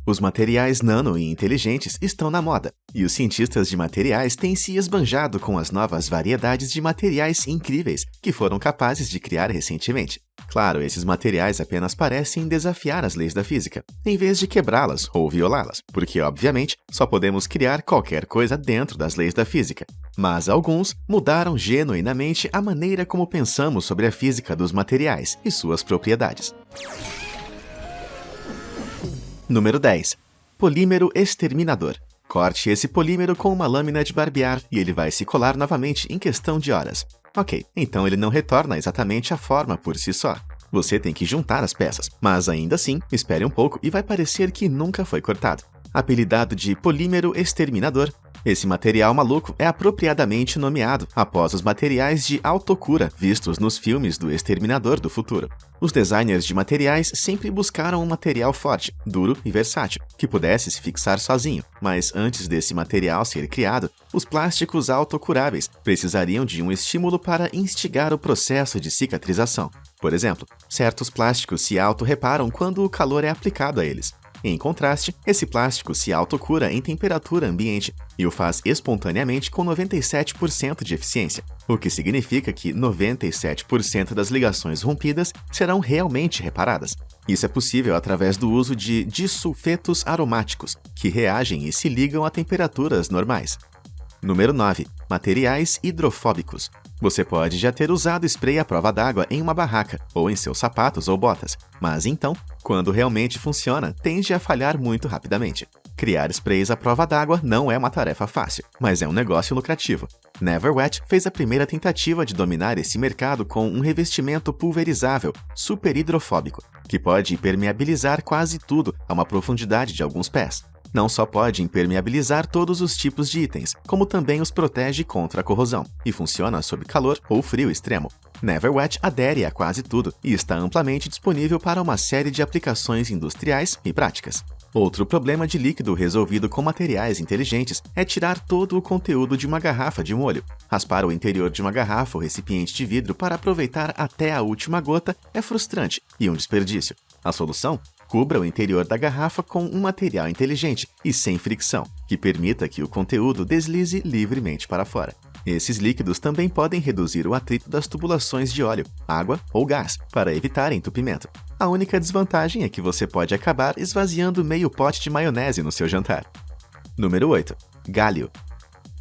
Os materiais nano e inteligentes estão na moda, e os cientistas de materiais têm se esbanjado com as novas variedades de materiais incríveis que foram capazes de criar recentemente. Claro, esses materiais apenas parecem desafiar as leis da física, em vez de quebrá-las ou violá-las, porque, obviamente, só podemos criar qualquer coisa dentro das leis da física. Mas alguns mudaram genuinamente a maneira como pensamos sobre a física dos materiais e suas propriedades. Número 10. Polímero exterminador. Corte esse polímero com uma lâmina de barbear e ele vai se colar novamente em questão de horas. Ok, então ele não retorna exatamente a forma por si só. Você tem que juntar as peças, mas ainda assim, espere um pouco e vai parecer que nunca foi cortado. Apelidado de polímero exterminador, esse material maluco é apropriadamente nomeado após os materiais de autocura vistos nos filmes do Exterminador do Futuro. Os designers de materiais sempre buscaram um material forte, duro e versátil, que pudesse se fixar sozinho, mas antes desse material ser criado, os plásticos autocuráveis precisariam de um estímulo para instigar o processo de cicatrização. Por exemplo, certos plásticos se autorreparam quando o calor é aplicado a eles. Em contraste, esse plástico se autocura em temperatura ambiente e o faz espontaneamente com 97% de eficiência, o que significa que 97% das ligações rompidas serão realmente reparadas. Isso é possível através do uso de disulfetos aromáticos, que reagem e se ligam a temperaturas normais. Número 9. Materiais hidrofóbicos. Você pode já ter usado spray à prova d'água em uma barraca, ou em seus sapatos ou botas, mas então, quando realmente funciona, tende a falhar muito rapidamente. Criar sprays à prova d'água não é uma tarefa fácil, mas é um negócio lucrativo. Never Wet fez a primeira tentativa de dominar esse mercado com um revestimento pulverizável, super hidrofóbico, que pode impermeabilizar quase tudo a uma profundidade de alguns pés. Não só pode impermeabilizar todos os tipos de itens, como também os protege contra a corrosão, e funciona sob calor ou frio extremo. Never Wet adere a quase tudo e está amplamente disponível para uma série de aplicações industriais e práticas. Outro problema de líquido resolvido com materiais inteligentes é tirar todo o conteúdo de uma garrafa de molho. Raspar o interior de uma garrafa ou recipiente de vidro para aproveitar até a última gota é frustrante e um desperdício. A solução? Cubra o interior da garrafa com um material inteligente e sem fricção, que permita que o conteúdo deslize livremente para fora. Esses líquidos também podem reduzir o atrito das tubulações de óleo, água ou gás, para evitar entupimento. A única desvantagem é que você pode acabar esvaziando meio pote de maionese no seu jantar. Número 8. Gálio.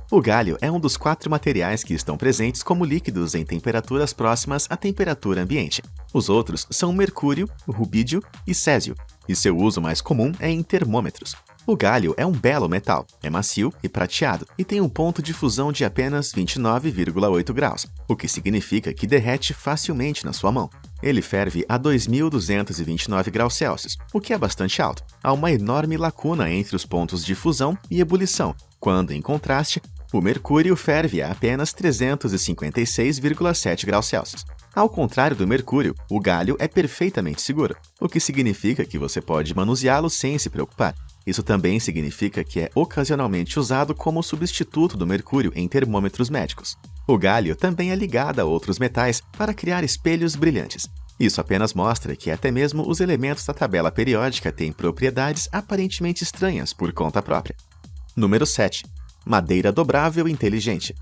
O gálio é um dos 4 materiais que estão presentes como líquidos em temperaturas próximas à temperatura ambiente. Os outros são mercúrio, rubídio e césio, e seu uso mais comum é em termômetros. O gálio é um belo metal, é macio e prateado, e tem um ponto de fusão de apenas 29,8 graus, o que significa que derrete facilmente na sua mão. Ele ferve a 2.229 graus Celsius, o que é bastante alto. Há uma enorme lacuna entre os pontos de fusão e ebulição, quando, em contraste, o mercúrio ferve a apenas 356,7 graus Celsius. Ao contrário do mercúrio, o gálio é perfeitamente seguro, o que significa que você pode manuseá-lo sem se preocupar. Isso também significa que é ocasionalmente usado como substituto do mercúrio em termômetros médicos. O gálio também é ligado a outros metais para criar espelhos brilhantes. Isso apenas mostra que até mesmo os elementos da tabela periódica têm propriedades aparentemente estranhas por conta própria. Número 7. Madeira dobrável inteligente.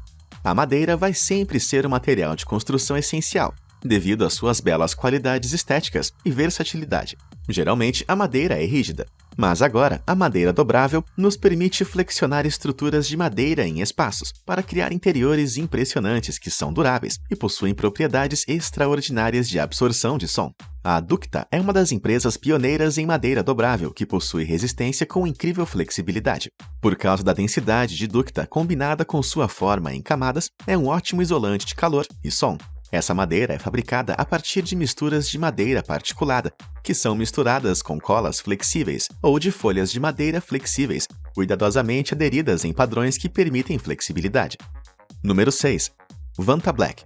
A madeira vai sempre ser um material de construção essencial, devido às suas belas qualidades estéticas e versatilidade. Geralmente, a madeira é rígida, mas agora a madeira dobrável nos permite flexionar estruturas de madeira em espaços para criar interiores impressionantes que são duráveis e possuem propriedades extraordinárias de absorção de som. A Ducta é uma das empresas pioneiras em madeira dobrável que possui resistência com incrível flexibilidade. Por causa da densidade de Ducta combinada com sua forma em camadas, é um ótimo isolante de calor e som. Essa madeira é fabricada a partir de misturas de madeira particulada, que são misturadas com colas flexíveis ou de folhas de madeira flexíveis, cuidadosamente aderidas em padrões que permitem flexibilidade. Número 6. Vanta Black.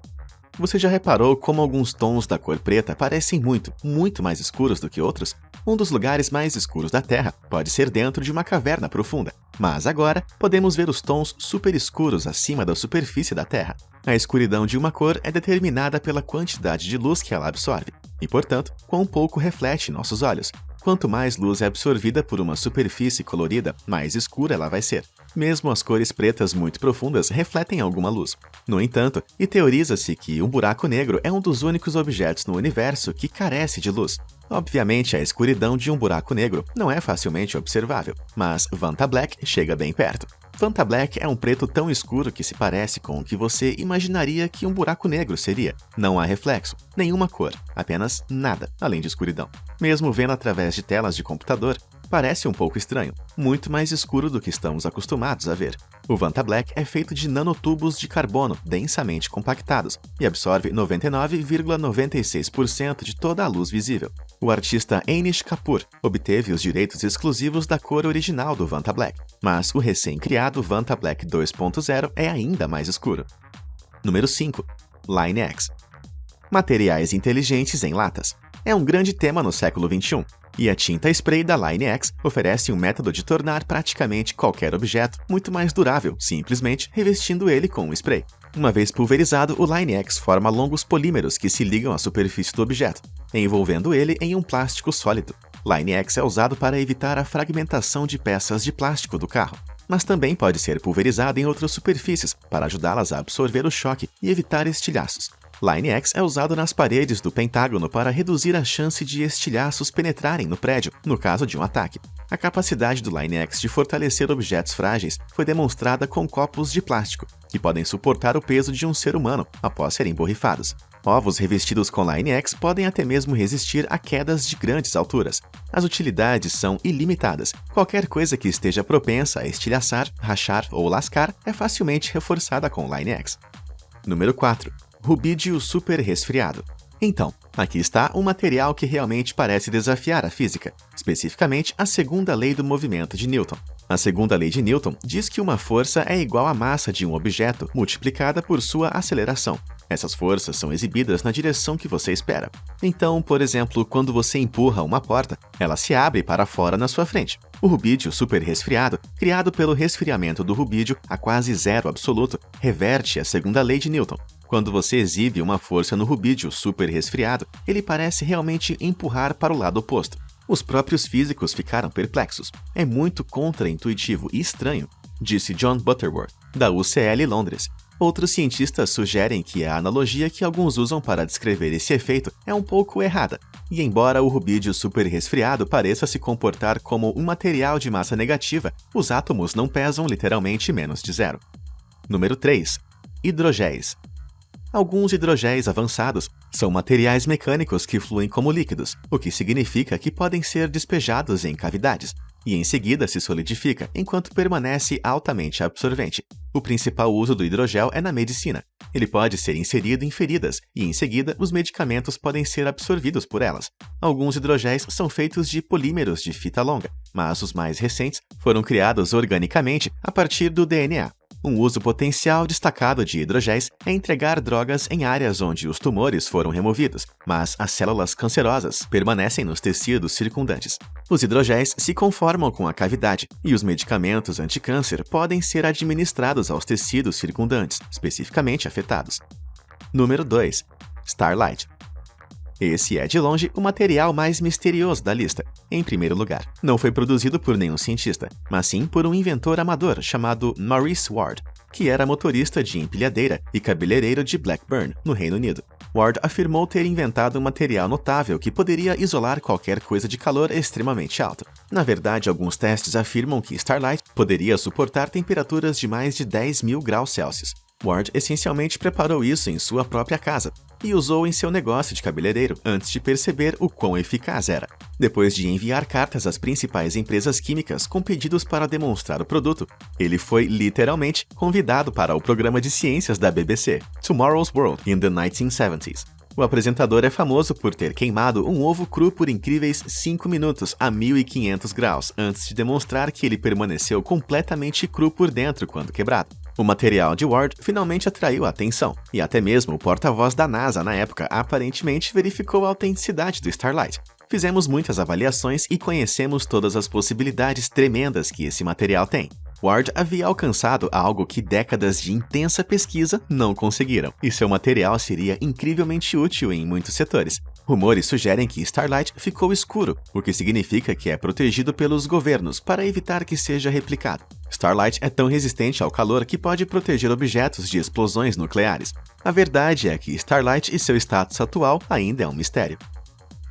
Você já reparou como alguns tons da cor preta parecem muito mais escuros do que outros? Um dos lugares mais escuros da Terra pode ser dentro de uma caverna profunda, mas agora podemos ver os tons super escuros acima da superfície da Terra. A escuridão de uma cor é determinada pela quantidade de luz que ela absorve, e, portanto, quão pouco reflete nossos olhos. Quanto mais luz é absorvida por uma superfície colorida, mais escura ela vai ser. Mesmo as cores pretas muito profundas refletem alguma luz. No entanto, teoriza-se que um buraco negro é um dos únicos objetos no universo que carece de luz. Obviamente, a escuridão de um buraco negro não é facilmente observável, mas Vantablack chega bem perto. Vantablack é um preto tão escuro que se parece com o que você imaginaria que um buraco negro seria. Não há reflexo, nenhuma cor, apenas nada, além de escuridão. Mesmo vendo através de telas de computador, parece um pouco estranho, muito mais escuro do que estamos acostumados a ver. O Vantablack é feito de nanotubos de carbono densamente compactados e absorve 99,96% de toda a luz visível. O artista Anish Kapoor obteve os direitos exclusivos da cor original do Vantablack, mas o recém-criado Vantablack 2.0 é ainda mais escuro. Número 5. LineX. Materiais inteligentes em latas. É um grande tema no século XXI, e a tinta spray da LineX oferece um método de tornar praticamente qualquer objeto muito mais durável, simplesmente revestindo ele com um spray. Uma vez pulverizado, o LineX forma longos polímeros que se ligam à superfície do objeto, envolvendo ele em um plástico sólido. LineX é usado para evitar a fragmentação de peças de plástico do carro, mas também pode ser pulverizado em outras superfícies para ajudá-las a absorver o choque e evitar estilhaços. LineX é usado nas paredes do Pentágono para reduzir a chance de estilhaços penetrarem no prédio, no caso de um ataque. A capacidade do LineX de fortalecer objetos frágeis foi demonstrada com copos de plástico, que podem suportar o peso de um ser humano após serem borrifados. Ovos revestidos com LineX podem até mesmo resistir a quedas de grandes alturas. As utilidades são ilimitadas. Qualquer coisa que esteja propensa a estilhaçar, rachar ou lascar é facilmente reforçada com LineX. Número 4. Rubídio super resfriado. Então, aqui está um material que realmente parece desafiar a física, especificamente a segunda lei do movimento de Newton. A segunda lei de Newton diz que uma força é igual à massa de um objeto multiplicada por sua aceleração. Essas forças são exibidas na direção que você espera. Então, por exemplo, quando você empurra uma porta, ela se abre para fora na sua frente. O rubídio super resfriado, criado pelo resfriamento do rubídio a quase zero absoluto, reverte a segunda lei de Newton. Quando você exibe uma força no rubídio super resfriado, ele parece realmente empurrar para o lado oposto. Os próprios físicos ficaram perplexos. É muito contraintuitivo e estranho, disse John Butterworth, da UCL Londres. Outros cientistas sugerem que a analogia que alguns usam para descrever esse efeito é um pouco errada, e embora o rubídio super resfriado pareça se comportar como um material de massa negativa, os átomos não pesam literalmente menos de zero. Número 3. Hidrogéis. Alguns hidrogéis avançados são materiais mecânicos que fluem como líquidos, o que significa que podem ser despejados em cavidades, e em seguida se solidifica enquanto permanece altamente absorvente. O principal uso do hidrogel é na medicina. Ele pode ser inserido em feridas e, em seguida, os medicamentos podem ser absorvidos por elas. Alguns hidrogéis são feitos de polímeros de fita longa, mas os mais recentes foram criados organicamente a partir do DNA. Um uso potencial destacado de hidrogéis é entregar drogas em áreas onde os tumores foram removidos, mas as células cancerosas permanecem nos tecidos circundantes. Os hidrogéis se conformam com a cavidade, e os medicamentos anticâncer podem ser administrados aos tecidos circundantes, especificamente afetados. Número 2. Starlight. Esse é, de longe, o material mais misterioso da lista. Em primeiro lugar, não foi produzido por nenhum cientista, mas sim por um inventor amador chamado Maurice Ward, que era motorista de empilhadeira e cabeleireiro de Blackburn, no Reino Unido. Ward afirmou ter inventado um material notável que poderia isolar qualquer coisa de calor extremamente alto. Na verdade, alguns testes afirmam que Starlight poderia suportar temperaturas de mais de 10.000 graus Celsius. Ward essencialmente preparou isso em sua própria casa e usou em seu negócio de cabeleireiro antes de perceber o quão eficaz era. Depois de enviar cartas às principais empresas químicas com pedidos para demonstrar o produto, ele foi literalmente convidado para o programa de ciências da BBC, Tomorrow's World in the 1970s. O apresentador é famoso por ter queimado um ovo cru por incríveis 5 minutos a 1.500 graus antes de demonstrar que ele permaneceu completamente cru por dentro quando quebrado. O material de Ward finalmente atraiu a atenção, e até mesmo o porta-voz da NASA na época aparentemente verificou a autenticidade do Starlight. Fizemos muitas avaliações e conhecemos todas as possibilidades tremendas que esse material tem. Ward havia alcançado algo que décadas de intensa pesquisa não conseguiram, e seu material seria incrivelmente útil em muitos setores. Rumores sugerem que Starlight ficou escuro, o que significa que é protegido pelos governos para evitar que seja replicado. Starlight é tão resistente ao calor que pode proteger objetos de explosões nucleares. A verdade é que Starlight e seu status atual ainda é um mistério.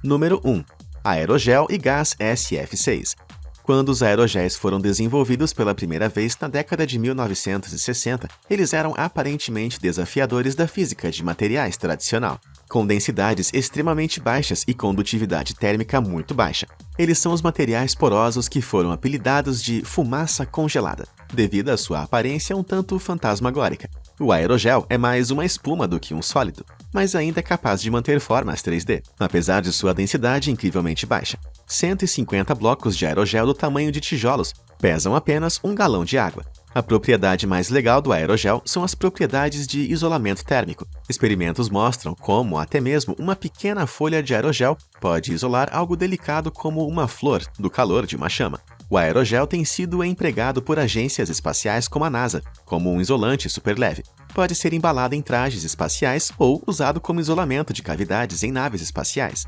Número 1. Aerogel e gás SF6. Quando os aerogéis foram desenvolvidos pela primeira vez na década de 1960, eles eram aparentemente desafiadores da física de materiais tradicional, com densidades extremamente baixas e condutividade térmica muito baixa. Eles são os materiais porosos que foram apelidados de fumaça congelada, devido à sua aparência um tanto fantasmagórica. O aerogel é mais uma espuma do que um sólido, mas ainda é capaz de manter formas 3D, apesar de sua densidade incrivelmente baixa. 150 blocos de aerogel do tamanho de tijolos pesam apenas 1 galão de água. A propriedade mais legal do aerogel são as propriedades de isolamento térmico. Experimentos mostram como até mesmo uma pequena folha de aerogel pode isolar algo delicado como uma flor do calor de uma chama. O aerogel tem sido empregado por agências espaciais como a NASA, como um isolante superleve. Pode ser embalado em trajes espaciais ou usado como isolamento de cavidades em naves espaciais.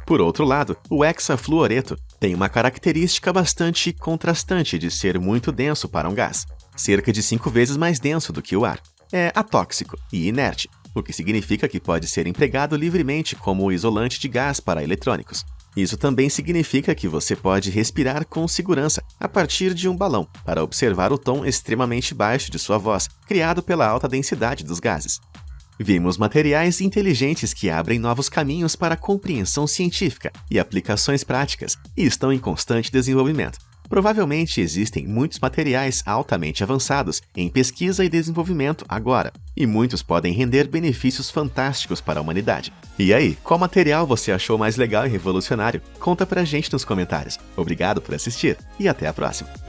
Por outro lado, o hexafluoreto tem uma característica bastante contrastante de ser muito denso para um gás, cerca de 5 vezes mais denso do que o ar. É atóxico e inerte, o que significa que pode ser empregado livremente como isolante de gás para eletrônicos. Isso também significa que você pode respirar com segurança a partir de um balão para observar o tom extremamente baixo de sua voz, criado pela alta densidade dos gases. Vimos materiais inteligentes que abrem novos caminhos para a compreensão científica e aplicações práticas e estão em constante desenvolvimento. Provavelmente existem muitos materiais altamente avançados em pesquisa e desenvolvimento agora, e muitos podem render benefícios fantásticos para a humanidade. E aí, qual material você achou mais legal e revolucionário? Conta pra gente nos comentários. Obrigado por assistir e até a próxima!